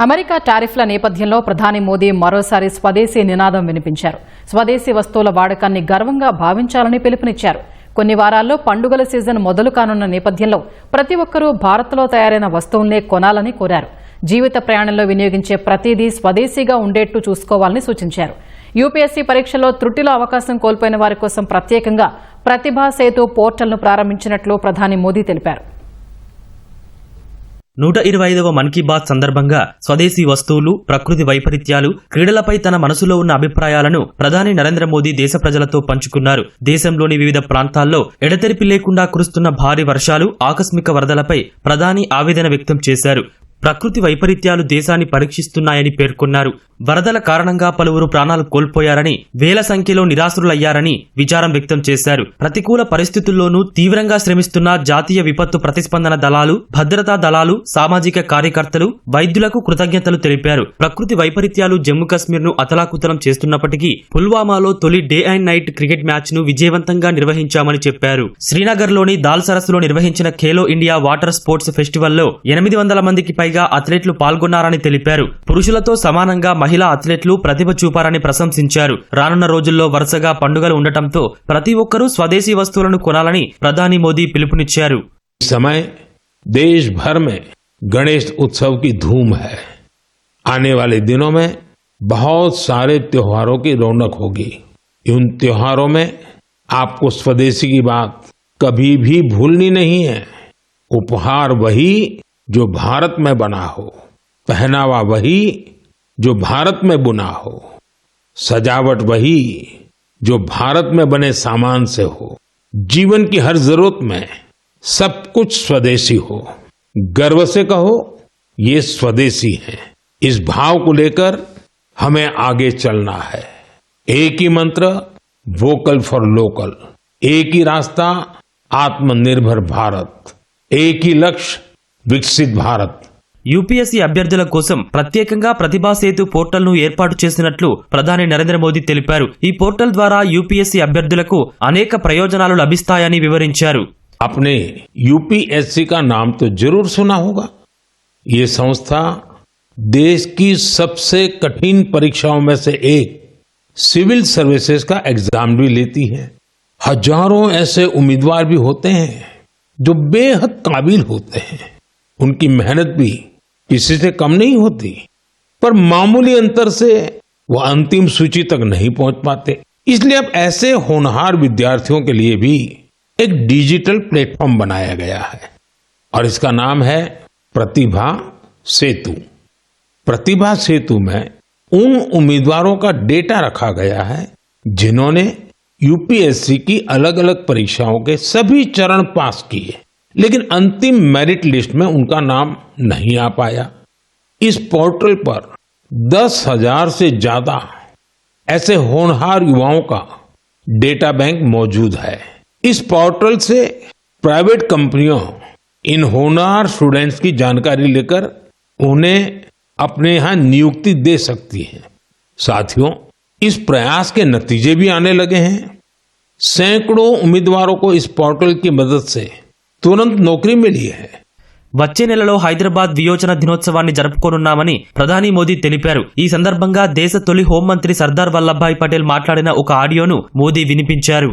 America టారిఫ్ల నేపథ్యంలో ప్రధాని మోదీ మరోసారి స్వదేశీ నినాదం వినిపించారు. స్వదేశీ వస్తువుల వాడకాన్ని గర్వంగా భావించాలని పిలుపునిచ్చారు. కొన్ని వారాల్లో పండుగల సీజన్ మొదలు కానున్న నేపథ్యంలో ప్రతి ఒక్కరూ భారత్లో తయారైన వస్తువుల్నే కొనాలని కోరారు. జీవిత ప్రయాణంలో వినియోగించే ప్రతిదీ స్వదేశీగా ఉండేట్టు చూసుకోవాలని సూచించారు. యూపీఎస్సీ పరీక్షల్లో త్రుటిలో అవకాశం కోల్పోయిన వారి కోసం ప్రత్యేకంగా ప్రతిభా సేతు పోర్టల్ను ప్రారంభించినట్లు ప్రధాని మోదీ తెలిపారు. 125వ మన్ కీ బాత్ సందర్భంగా స్వదేశీ వస్తువులు, ప్రకృతి వైపరీత్యాలు, క్రీడలపై తన మనసులో ఉన్న అభిప్రాయాలను ప్రధాని నరేంద్ర మోదీ దేశ ప్రజలతో పంచుకున్నారు. దేశంలోని వివిధ ప్రాంతాల్లో ఎడతెరిపి లేకుండా కురుస్తున్న భారీ వర్షాలు, ఆకస్మిక వరదలపై ప్రధాని ఆవేదన వ్యక్తం చేశారు. ప్రకృతి వైపరీత్యాలు దేశాన్ని పరీక్షిస్తున్నాయని పేర్కొన్నారు. వరదల కారణంగా పలువురు ప్రాణాలు కోల్పోయారని, వేల సంఖ్యలో నిరాశ్రులయ్యారని విచారం వ్యక్తం చేశారు. ప్రతికూల పరిస్థితుల్లోనూ తీవ్రంగా శ్రమిస్తున్న జాతీయ విపత్తు ప్రతిస్పందన దళాలు, భద్రతా దళాలు, సామాజిక కార్యకర్తలు, వైద్యులకు కృతజ్ఞతలు తెలిపారు. ప్రకృతి వైపరీత్యాలు జమ్మూ కశ్మీర్ ను అతలాకుతలం చేస్తున్నప్పటికీ పుల్వామాలో తొలి day and night cricket match ను విజయవంతంగా నిర్వహించామని చెప్పారు. శ్రీనగర్లోని దాల్ సరస్సులో నిర్వహించిన ఖేలో ఇండియా వాటర్ స్పోర్ట్స్ ఫెస్టివల్లో 800 మందికి పైగా అథ్లెట్లు పాల్గొన్నారని తెలిపారు. పురుషులతో సమానంగా మహిళా అథ్లెట్లు ప్రతిభ చూపారని ప్రశంసించారు. రానున్న రోజుల్లో వరుసగా పండుగలు ఉండటంతో ప్రతి ఒక్కరూ స్వదేశీ వస్తువులను కొనాలని ప్రధాని మోదీ పిలుపునిచ్చారు. इस समय देश भर में गणेश उत्सव की धूम है। आने वाले दिनों में बहुत सारे त्योहारों की रौनक होगी। उन त्योहारों में आपको स्वदेशी की बात कभी भी भूलनी नहीं है। उपहार वही जो भारत में बना हो, पहनावा वही जो भारत में बुना हो, सजावट वही जो भारत में बने सामान से हो, जीवन की हर जरूरत में सब कुछ स्वदेशी हो। गर्व से कहो ये स्वदेशी है। इस भाव को लेकर हमें आगे चलना है। एक ही मंत्र वोकल फॉर लोकल, एक ही रास्ता आत्मनिर्भर भारत, एक ही लक्ष्य వికసిత్ భారత్. యూపీఎస్సీ అభ్యర్థుల కోసం ప్రత్యేకంగా ప్రతిభా సేతు పోర్టల్ ను ఏర్పాటు చేసినట్లు ప్రధాని నరేంద్ర మోదీ తెలిపారు. ఈ పోర్టల్ ద్వారా యూపీఎస్సీ అభ్యర్థులకు అనేక ప్రయోజనాలు లభిస్తాయని వివరించారు. आपने यूपीएससी का नाम तो जरूर सुना होगा। ये संस्था देश की सबसे कठिन परीक्षाओं में से एक सिविल सर्विसेज का एग्जाम भी लेती है। हजारों ऐसे उम्मीदवार भी होते हैं जो बेहद काबिल होते हैं। उनकी मेहनत भी किसी से कम नहीं होती, पर मामूली अंतर से वो अंतिम सूची तक नहीं पहुंच पाते। इसलिए अब ऐसे होनहार विद्यार्थियों के लिए भी एक डिजिटल प्लेटफॉर्म बनाया गया है और इसका नाम है प्रतिभा सेतु। प्रतिभा सेतु में उन उम्मीदवारों का डेटा रखा गया है जिन्होंने यूपीएससी की अलग अलग परीक्षाओं के सभी चरण पास किए, लेकिन अंतिम मेरिट लिस्ट में उनका नाम नहीं आ पाया। इस पोर्टल पर 10,000 से ज्यादा ऐसे होनहार युवाओं का डेटा बैंक मौजूद है। इस पोर्टल से प्राइवेट कंपनियां इन होनहार स्टूडेंट्स की जानकारी लेकर उन्हें अपने यहां नियुक्ति दे सकती हैं। साथियों, इस प्रयास के नतीजे भी आने लगे हैं। सैकड़ों उम्मीदवारों को इस पोर्टल की मदद से तुरंत नौकरी मिली है। వచ్చే నెలలో హైదరాబాద్ వియోచన దినోత్సవాన్ని జరుపుకోనున్నామని ప్రధాని మోదీ తెలిపారు. ఈ సందర్భంగా దేశ తొలి హోంమంత్రి సర్దార్ వల్లభాయ్ పటేల్ మాట్లాడిన ఒక ఆడియోను మోదీ వినిపించారు.